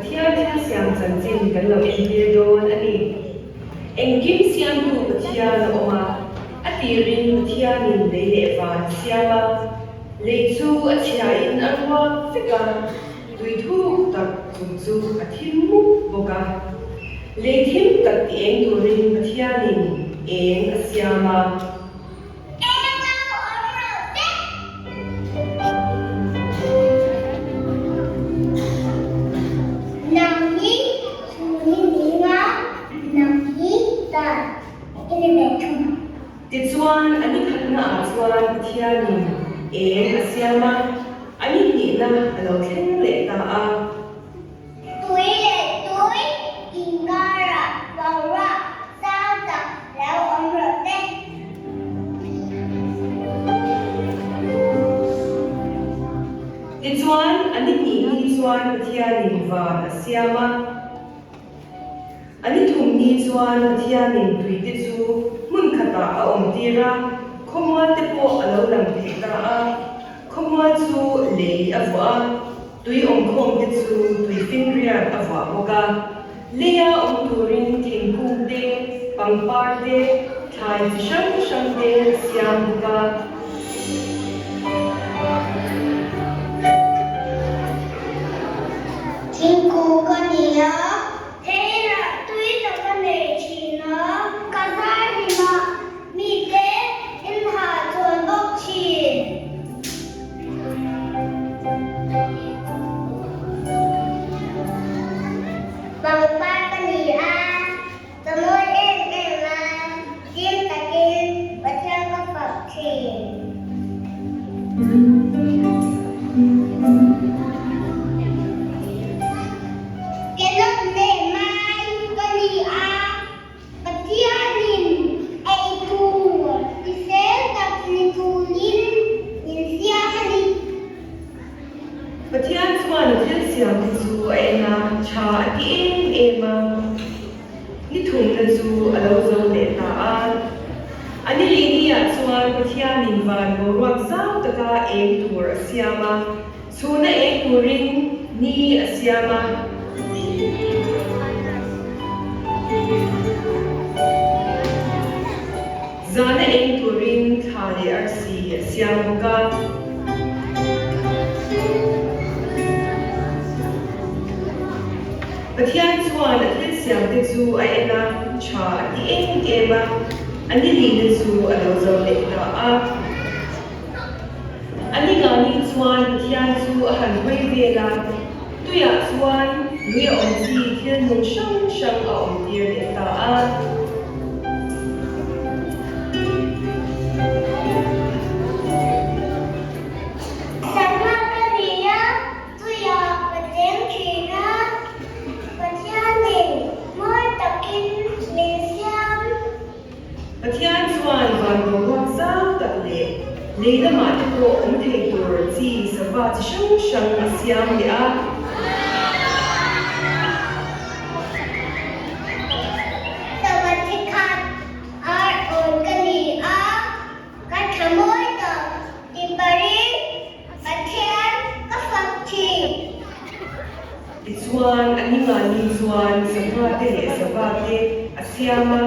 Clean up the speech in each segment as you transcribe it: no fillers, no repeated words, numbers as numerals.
Pathian thilsiam chanchin kan lo entir don ani engkim siam tu Pathian oma atirin Pathianin leile van siama leichu achia in arwa fika tuithu tak chungchu athimmu boka leithim tak ti eng turin Pathianin eng asiama Tichuan ani khatna chuan Pathianin eng asiama ani ni na alo thleng le ta a tui le tui ingara wara sao tak lao om ro te Tichuan ani ni chuan Pathianin van asiama ani thumni chuan Pathianin tuite chu mun khata a om tira khomwa te po alo lang the ta a khomwa chu lei avwa tui om khom te chu tui finria avwa boka leya om turin thingkung te pangpar te thai chang chang te siam boka thingkung ka niya thera tui ta ka nei china ka zai ni ma mi te in ha chuan bok chin bang pa ka ni a tamoi em ma tim takin Pathian ka phak chin Kenop ne mai ka ni a Pathianin ai tu ti sel tak ni tulin in siamani Pathian chuan thilsiam te chu a ena tha ati eng ema ni thum na chu alo zo le ta a ani le ni a chuan Pathianin van bo ruak zau taka eng tur asiama chuna eng turin ni asiama zana eng turin thale arsi asiam boka Pathian chuan a thilsiam te chu a ena tha ati eng ema ani li na chu alo zo le ta a ani ngani chuan Pathian chu a han hoi vela tuya chuan lui a om chi thil nung shang shang a om tir le ta a Sama ka niya tuya Pathian china Pathianin moi takin ni siam Pathian chuan van bo ruak zau tak le leila ma te po om thei tur chi sava chi shang shang asiam le a Sawatikat ar on ka ni a ka thamoi ta ti pari Pathian ka phak chin Tichuan ani ngani chuan sava te le sava te asiama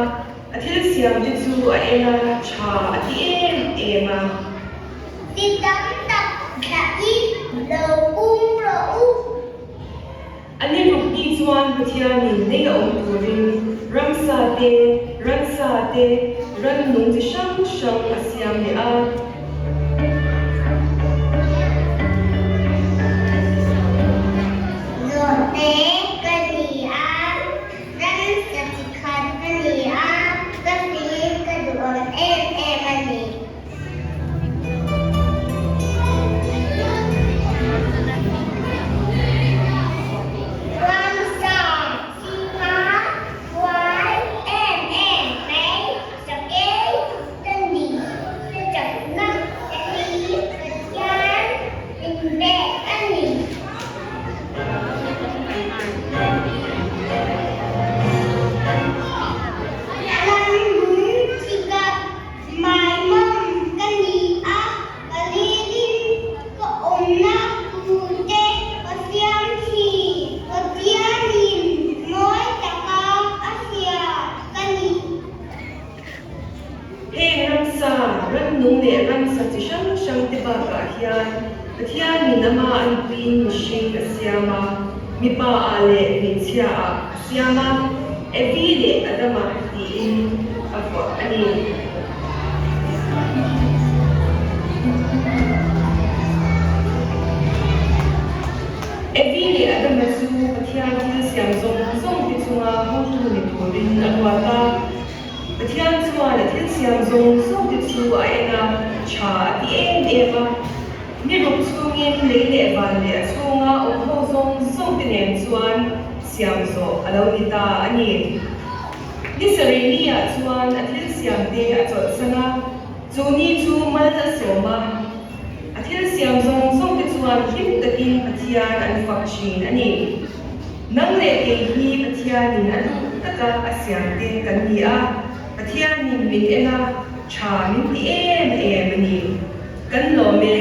a thilsiam te chu a ena tha ati eng ema ti tam tak khai lo ro ani rukni chuan Pathianin nei a om turin ramsa te ran nung chi shang shang asiam le a lo te ka ni a ran satikat ka ni a ka ti ka duon em ani Ramsa Sima Wai em mấy Sạc ế Tên đi Tên chặt năm Pathian nama anpin shing asyama mipa ale mitsia asyama evile adama tiin afwa ani evile adama su Pathian thilsiam zong tichunga hotu ni turin alwata Pathian chuan thilsiam zong tichu aena cha ti eva ni rup chungin leile van le chunga okho zong tinen chuan siam zo alawita ani ni serenia chuan athil siam te achot sanga chuni chu malta soma athil siam zong te chuan him takin Pathian an fakchin ani nang le te hi Pathian in adu taka asyam te kan ni a Pathian in min ena cha min ti em ani kan lo me